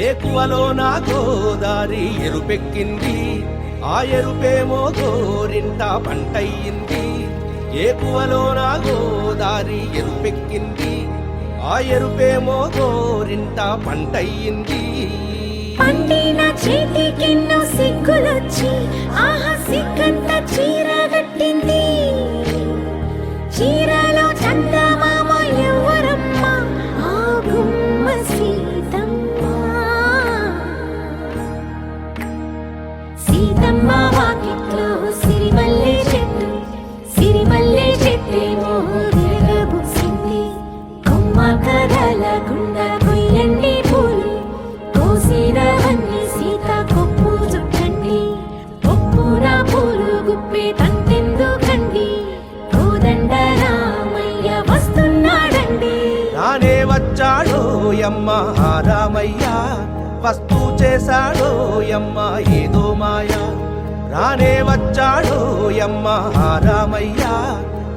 ఏకువలో నా గోదారి ఎరుపెక్కింది, ఆ ఎరుపేమో గోరింట పంటయ్యింది. ఏకువలో నా గోదారి ఎరుపెక్కింది, ఆ ఎరుపేమో గోరింట పంటయ్యింది. పండిన చేతికెన్నో సిగ్గులొచ్చి ఆహా సిగ్గంత చీర కట్టింది. చీరలో చందమామ ఎవరమ్మ, ఆ గుమ్మ సీతమ్మ. సీతమ్మ వాకిట్లో సిరిమల్లె చెట్టు, సిరిమల్లె చెట్టేమో విరగబూసింది. కొమ్మ కదలకుండా కొయ్యండి పూలు, కోసిరవన్నీ సీత కొప్పు చుట్టండి. కొప్పున పూలు గుప్పే తంతెందుకండి, కోదండ రామయ్య వస్తున్నాడండి. రానే వచ్చాడో యమ్మ ఆ రామయ్య, వస్తూ చేశాడో యమ్మ ఏదో మాయ. రానే వచ్చాడో యమ్మ ఆ రామయ్య,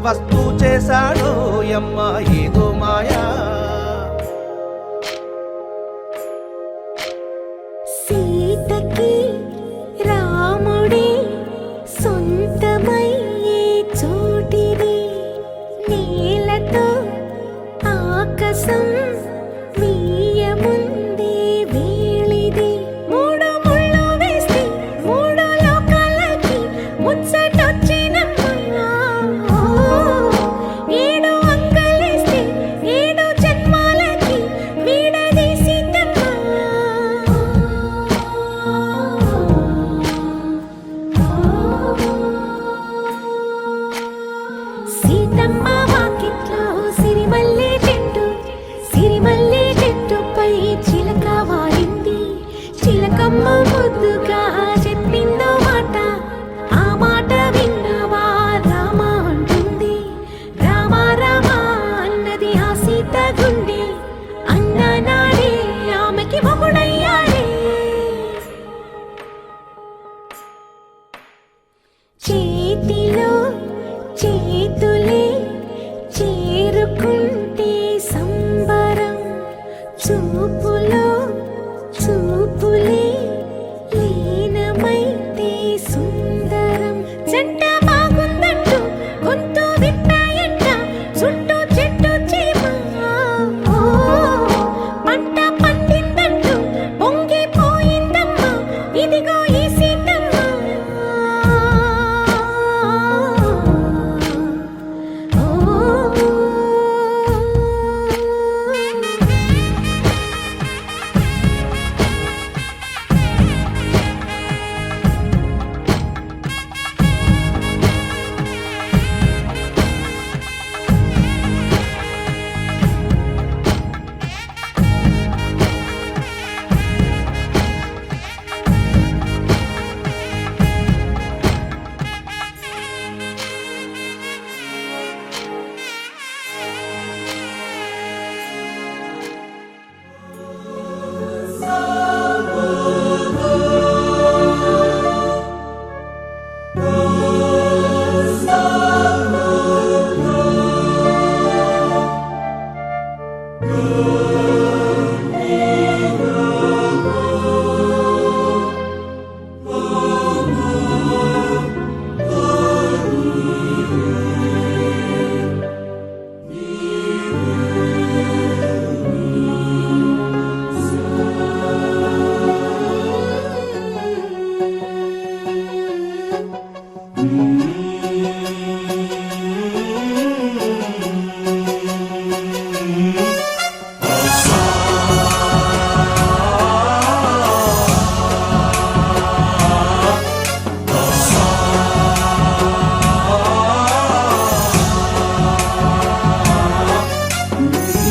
వస్తూ చేశాడో యమ్మ ఏదో మాయా. సీతకి రాముడే సొంతమయ్యే చోటిది, నేలతో ఆకాశం వీయముందే వేళిది. మూడు ముళ్ళు వేస్తే మూడు లోకాలకి ముచ్చటొచ్చినమ్మా. ఏడు అంగలేస్తే ఏడు జన్మాలకి వీడది సీతమ్మ. సీతమ్మ వాకిట్లో సిరిమల్లె చెట్టు, సిరిమల్లె చెట్టుపై చిలక వాలింది. చిలకమ్మ ముద్దుగా చెప్పిందో మాట, ఆ మాట విన్నవా రామ అంటుంది. రామ రామ అన్నది ఆ సీత గుండె, అన్న నాడే ఆమెకి మొగుడయ్యాడే. చేతిలో చేతులే చేరుకుంటే సంబరం, చూపులో చూపులే లీనమైతే సుందరం. జంట బాగుందంటూ గొంతు విప్పాయంట చుట్టూ చెట్టు చీమ. పంట పండిందంటూ పొంగిపోయిందమ్మా, ఇదిగో ఈ సీతమ్మ.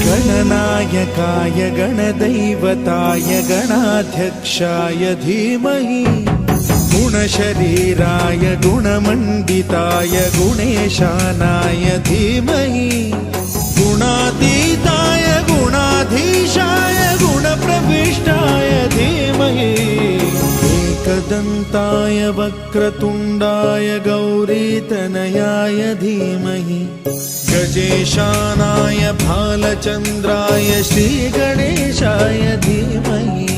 गणनायकाय गणदैवताय गणाध्यक्षाय धीमहि, गुणशरीराय गुणमण्डिताय गुणेशानाय धीमहि, गुणातीताय गुणाधीशाय गुणप्रविष्टाय धीमहि, एकदन्ताय वक्रतुण्डाय गौरीतनयाय धीमहि, गजेशानाय भालचन्द्राय श्रीगणेशाय धीमहि।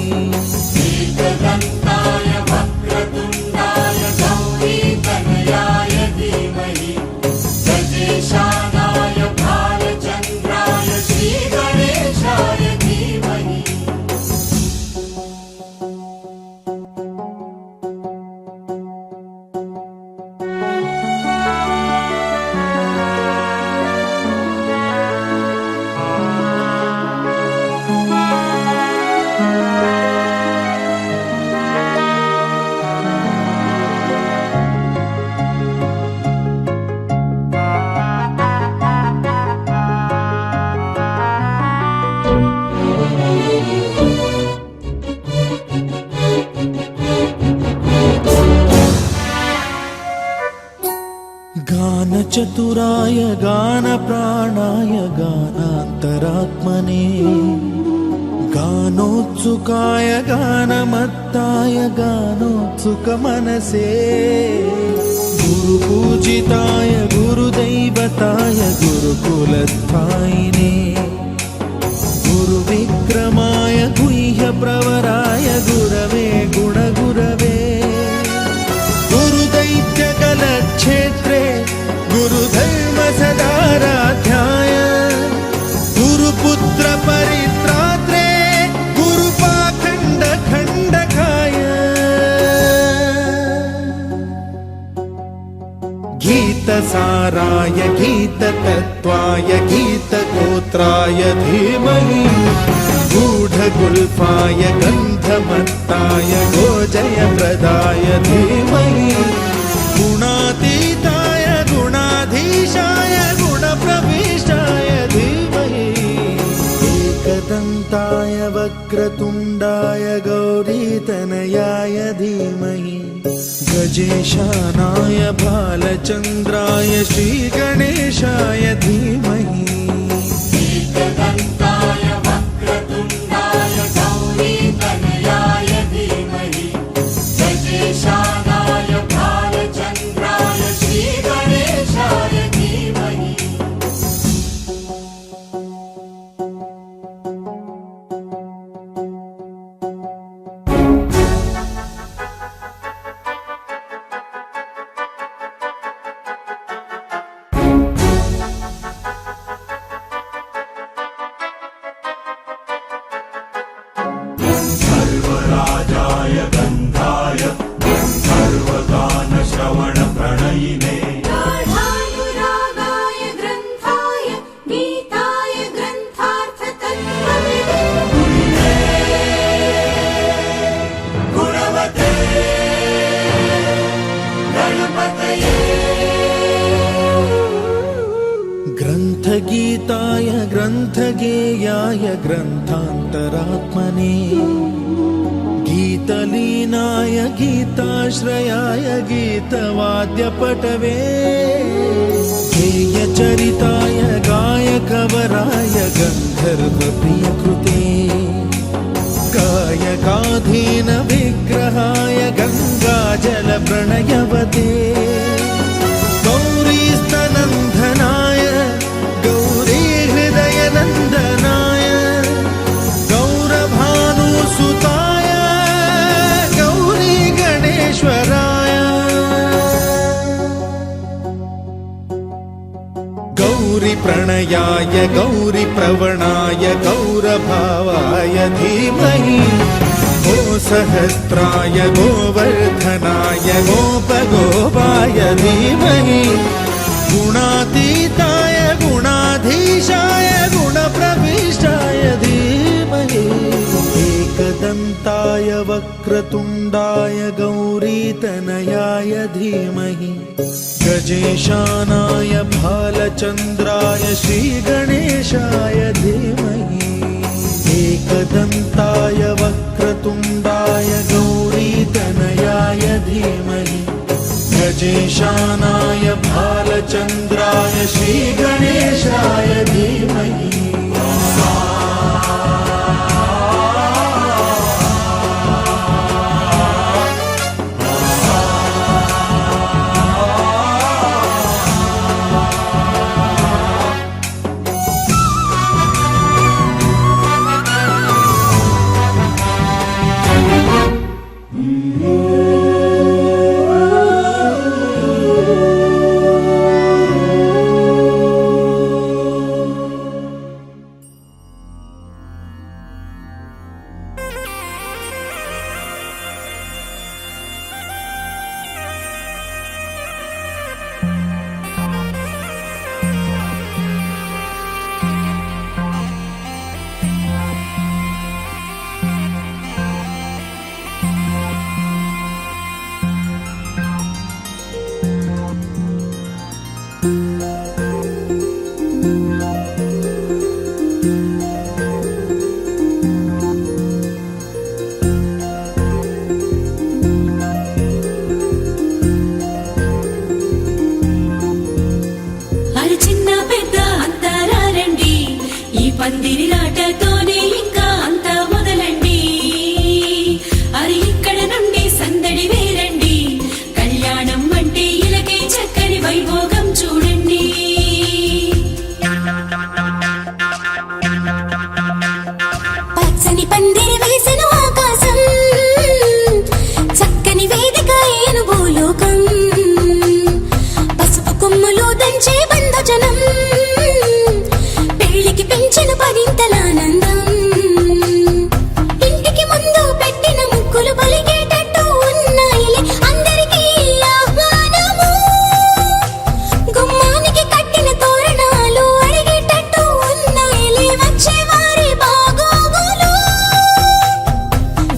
चतुराय गान प्राणाय गानान्तरात्मने गानोत्सुकाय गानमत्ताय गानोत्सुकमनसे गुरुपूजिताय गुरुदैवताय गुरुकुलस्थायिने गुरुविक्रमाय गुह्यप्रवराय गुरवे गुणगुरवे गुरुदैत्यकलक्षेत्रे गुरुधर्मसदाराध्याय गुरुपुत्र परित्रात्रे गुरुपाखण्डखण्डकाय गीतसाराय गीततत्त्वाय गीतगोत्राय धीमहि गूढगुल्फाय गन्धमत्ताय गोजयप्रदाय धीमहि गुणातीताय गुणाधीशाय गुणप्रविष्टाय धीमहि एकदन्ताय वक्रतुण्डाय गौरीतनयाय धीमहि गजेशानाय भालचन्द्राय श्रीगणेशाय धीमहि एकदन्ताय वक्रतुण्डाय गौरीतनयाय धीमहि गजेशानाय भालचन्द्राय श्रीगणेशाय धीमहि सर्वराजाय गन्धाय सर्वगानश्रवणप्रणयिने गाढानुरागाय ग्रन्थाय गीताय ग्रन्थार्थतत्त्वविदे गुणवते गणपतये ग्रन्थगीताय ग्रन्थगेयाय ग्रन्थान्तरात्मने गीतलीनाय गीताश्रयाय गीतवाद्यपटवे गेयचरिताय गायकवराय गन्धर्वप्रियकृते गायकाधीन विग्रहाय गङ्गाजलप्रणयवते गौरीस्तनन्दनाय गौरीहृदयनन्दनाय गौरभानुसुताय गौरीगणेश्वराय गौरीप्रणयाय गौरीप्रवणाय गौरभावाय धीमहि गोसहस्राय गोवर्धनाय गोपगोपाय धीमहि गुणातीताय गुणाधीशाय गुणप्रविष्टाय धीमहि एकदन्ताय वक्रतुण्डाय गौरीतनयाय धीमहि गजेशानाय भालचन्द्राय श्रीगणेशाय धीमहि एकदन्ताय वक्रतुण्डाय गौरीतनयाय धीमहि गजेशानाय भालचन्द्राय श्रीगणेशाय धीमहि పందిరిలాటతోనే ఇంకా అంతా మొదలండి అరి ఇక్కడ నుండి సందడి వేరండి కళ్యాణం అంటే ఇలాగే చక్కని వైభోగం చూడండి పచ్చని పందిరి వేసిన ఆకాశం చక్కని వేదిక ఏను భూలోకం పసుపు కొమ్ములు దంచే బంధుజనం పెళ్లికి పెంచిన పరింతలానందం ఇంటికి ముందు పెట్టిన ముక్కులు పలికేటట్టు ఉన్నాయిలే అందరికీ ఆహ్వానము గుమ్మానికి కట్టిన తోరణాలు అడిగేటట్టు ఉన్నాయిలే వచ్చేవారి బాగోగులు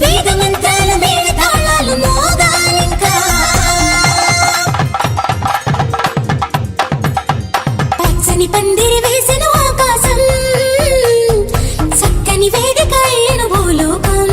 వేద మంత్రాల మేళ తాళాలు మోగాలింకా పచ్చని పందిరి వేసిన ఆకాశం చక్కని వేదిక ఏను భూలోకం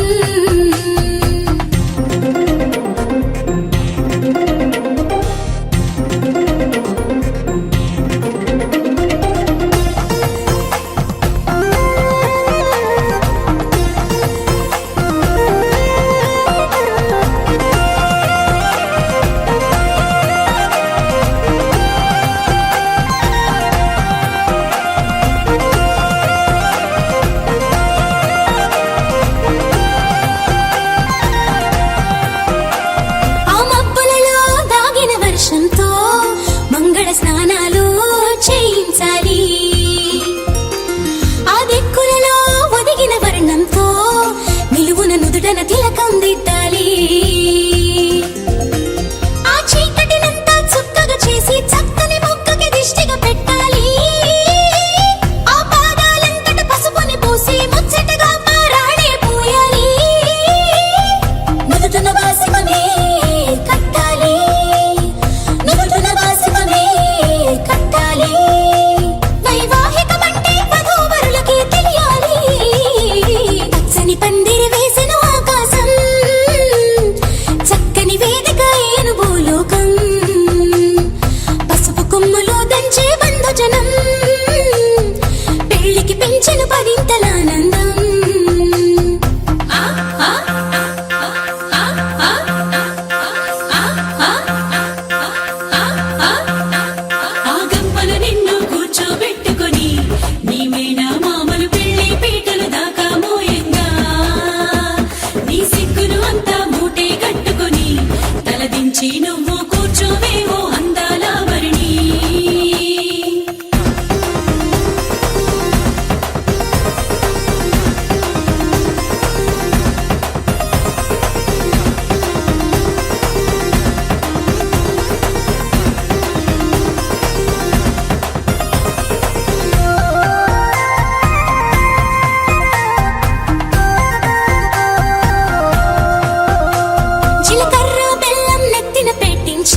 ఆ మబ్బులలో దాగిన వర్షంతో మంగళ స్నానాలు చేయించాలి ఆ దిక్కులలో ఒదిగిన వర్ణంతో నిలువున నుదుటన తిలకం దిద్దాలి ఆ చీకటినంతా చుక్కగా చేసి చక్కని మొక్కకి దిష్టిగా పెట్టాలి ఆ పాదాలంతట పసుపుని పూసి ముచ్చటగా పారాడే పోయాలి నుదుటన వాసికమే కట్టాలి నుదుటన వాసికమే కట్టాలి వైవాహికమంటే వధూవరులకి తెలియాలి పచ్చని పందిరి వేసిన ఆకాశం చక్కని వేదిక ఏను భూలోకం పసుపు కొమ్ములు దంచే బంధుజనం పెళ్లికి పెంచిన పరింతలానందం ఆ గంపలు నిన్ను కూర్చోబెట్టుకొని నీ మేనా మామలు పెళ్లి పీటలు దాకా మోయంగా నీ సిగ్గును అంతా మూటే కట్టుకొని తలదించి నువ్వు కూర్చోవేమో అందాల వరిణి జీలకర్ర బెల్లం నెత్తిన పెట్టించి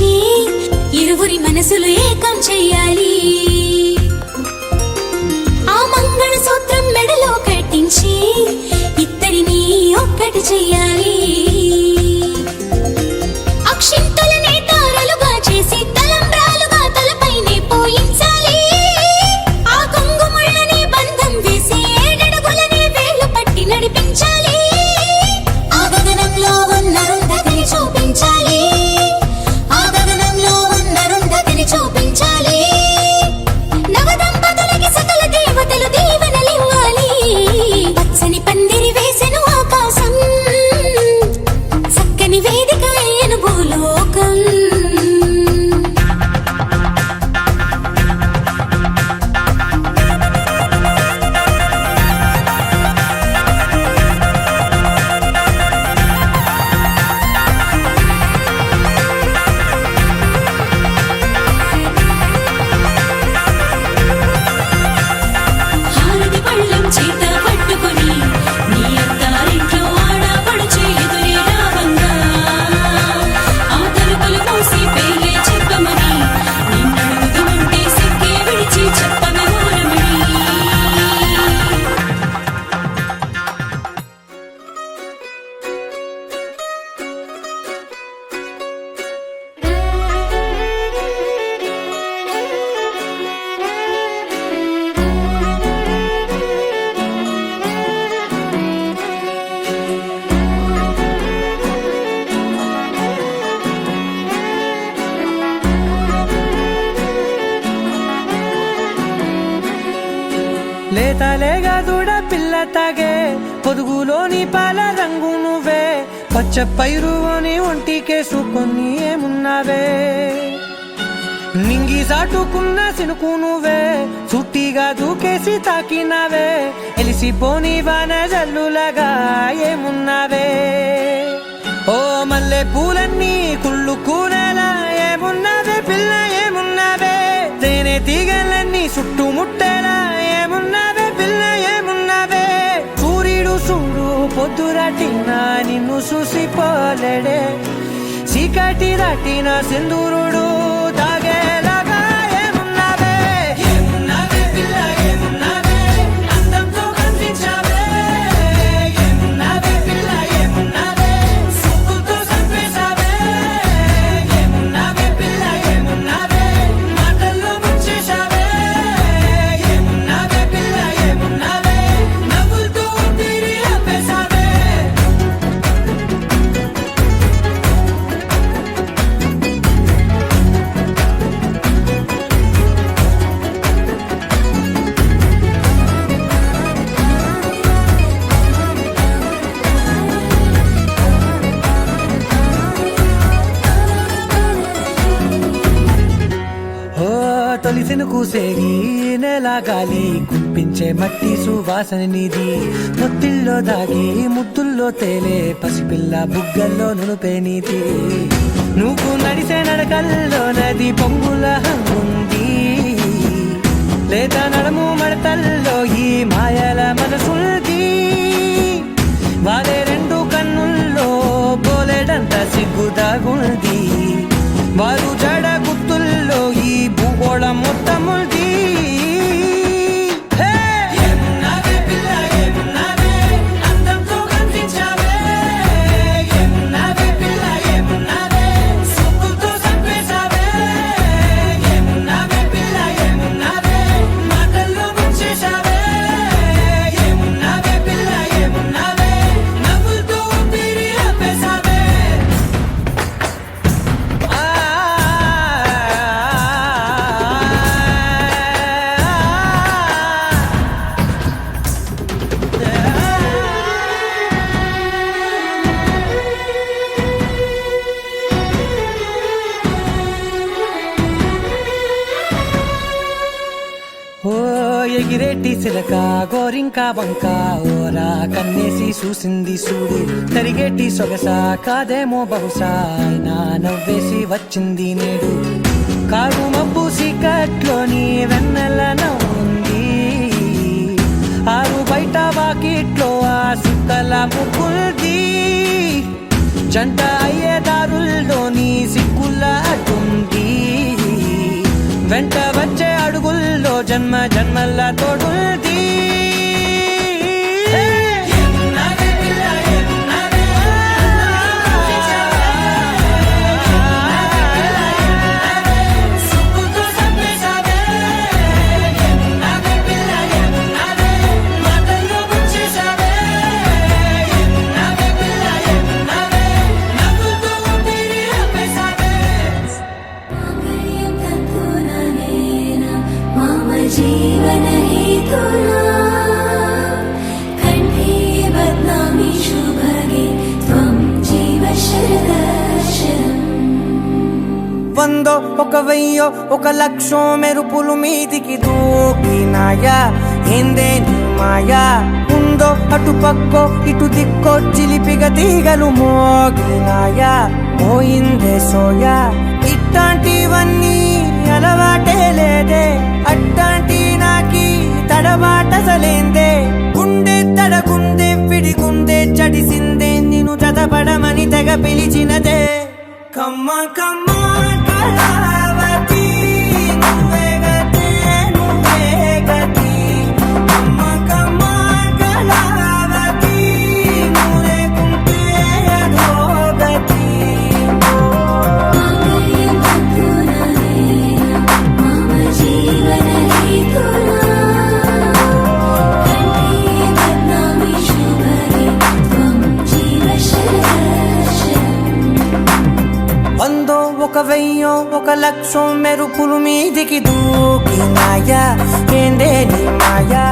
తాగే పొదుగులోని పాల రంగు నువ్వే పచ్చ పైరుని ఒంటికేసుకొని ఏమున్నావే నింగి సాటుకున్న సినుకు నువ్వే చుట్టిగా దూకేసి తాకినావే ఎలిసిపోని వాన జల్లులగా ఏమున్నావే ఓ మల్లె పూలన్నీ కుళ్ళు కూరలా ఏమున్నావే పిల్ల ఏమున్నావే తేనె తీగలన్నీ చుట్టుముట్టేలా ఏమున్నావే పిల్ల ఏమున్నావే సూర్యుడు చూడు పొద్దురాటిన నిన్ను చూసిపోలేడే చీకటి దాటిన సింధూరుడు తాగేలాగా ఏమున్నావే ఏమున్నావే పిల్ల ఏమున్నావే అందంతో కనిపించావే ఏమున్నావే పిల్ల ఏమున్నావే సుక్కుతో చంపేశావే ఏమున్నావే పిల్ల ఏమున్నావే మాటల్లో ముంచేశావే ఏమున్నావే పిల్ల ఏమున్నావే నవ్వులతో ఊపిరి ఆపేశావే తొలిసిన కూసేగి నెల గాలి గుప్పించే మట్టి సువాసన నీది ముత్తిల్లో దాగి ముద్దుల్లో తేలే పసిపిల్ల బుగ్గల్లో నునుపే నీది నువ్వు నడిసే నడకల్లో నది పొంగుల హంగుంది లేదా నడము మడతల్లో ఈ మాయల మనసుంది వారే రెండు కన్నుల్లో పోలేడంత సిగ్గుదాగుంది వారు జడ గుర్తుల్లో ఈ భూగోళం మొత్తముంది ఏమున్నావే పిల్ల ఏమున్నావే అందంతో కనిపించావే ఏమున్నావే పిల్ల ఏమున్నావే సుక్కుతో చంపేశావే ఏమున్నావే పిల్ల ఏమున్నావే మాటల్లో ముంచేశావే ఏమున్నావే పిల్ల ఏమున్నావే నవ్వులతో ఊపిరి ఆపేశావే ఓ ఎగిరేటి సిలక గోరింక వంక ఓరా కన్నేసి చూసింది చూడు తరిగేటి సొగస కాదేమో బహుశా అయినా నవ్వేసి వచ్చింది నేడు కారు మబ్బు సీకట్లోని వెన్నెల నవ్వుంది ఆరు బయట వాకిట్లో ఆ సుక్కల ముగ్గుల్ది జంట అయ్యే దారుల్లోని సిగ్గుల అడ్డుంది వెంట వచ్చే అడుగుల్లో జన్మ జన్మల తోడుంది ఏమున్నావే పిల్ల ఏమున్నావే సుక్కుతో చంపేశావే ఏమున్నావే పిల్ల ఏమున్నావే మాటల్లో ముంచేశావే ఏమున్నావే పిల్ల ఏమున్నావే నవ్వులతో ఊపిరి ఆపేశావే मम जीवन हेतुना कण्ठे बध्नामि शुभगे त्वं जीव शरदर्शनम् వందో ఒక వెయ్యో ఒక లక్షో మెరుపులు మీదికి దూకినాయా ఏందే నీ మాయా ఉందో అటు పక్కో ఇటు దిక్కో చిలిపిగా తీగలు మోగినాయా పోయిందే సోయా ఇట్లాంటివన్నీ అలవాటే లేదే అట్లాంటి నాకి తడబాటసలేందే గుండె తడగుందే విడిగుందే చడిసిందే నిన్ను చదపడమని తెగ పిలిచినదే కమ్మ కమ్మ కళావతి నువ్వే గతే నువ్వే గతి కమ్మ కమ్మ కళావతి నువ్వు లేకుంటే అదో గతి मम जीवन हेतुना कण्ठे बध्नामि शुभगे त्वं जीव शरदर्शनम् వందో ఒక వెయ్యో ఒక లక్షో మెరుపులు మీదికి దూకినాయా ఏందే నీ మాయా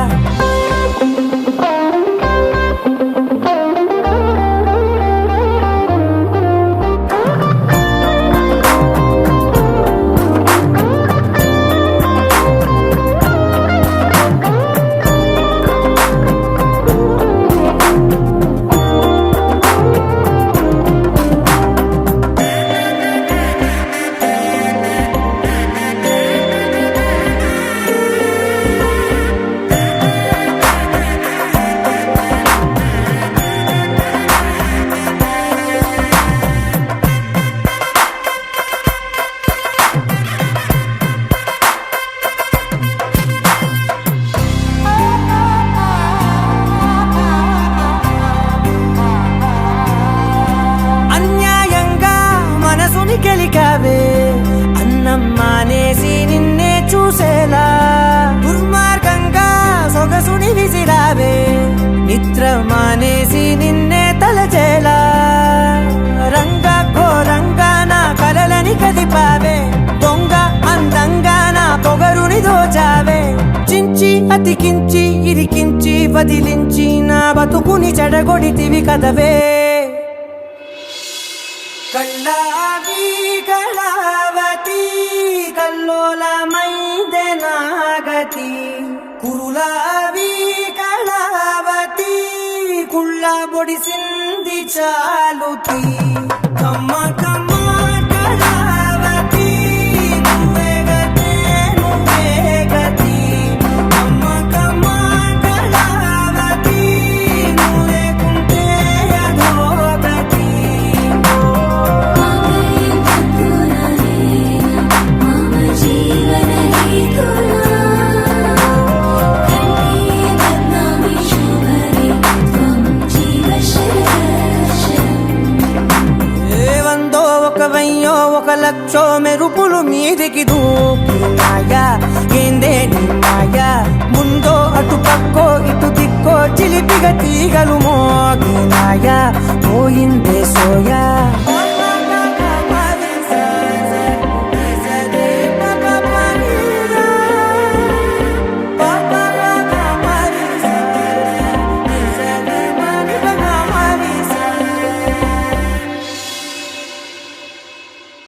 కెలికావే అన్నం మానేసి నిన్నే చూసేలా దుర్మార్గంగా సొగసుని విసిరావే నిద్ర మానేసి నిన్నే తలచేలా రంగ ఘోరంగా నా కలలని కదిపావే దొంగ అందంగా నా పొగరుని దోచావే చించి అతికించి ఇరికించి వదిలించి నా బతుకుని చెడగొడితివి కదవే కళ్ళావి కళావతి కల్లోలమైందే నాగతి కురులావి కళావతి కుళ్ళ బొడిసింది చాలుతి కమ్మ కమ్మ కళావతి నువ్వే గతే నువ్వే గతి కమ్మ కమ్మ కళావతి నువ్వు లేకుంటే అధోగతి మమ జీవన హేతునా కంఠే బద్నామి శుభరే త్వం జీవ శరణం ఏ వందో ఒక వెయ్యో ఒక లక్షో మెరుపులు మీదికి దూకినాయా ఏందే నీ మాయా ముందో అటు పక్కో ఇటు దిక్కో చిలిపిగ తీగలు మోగినాయా పోయిందే సోయా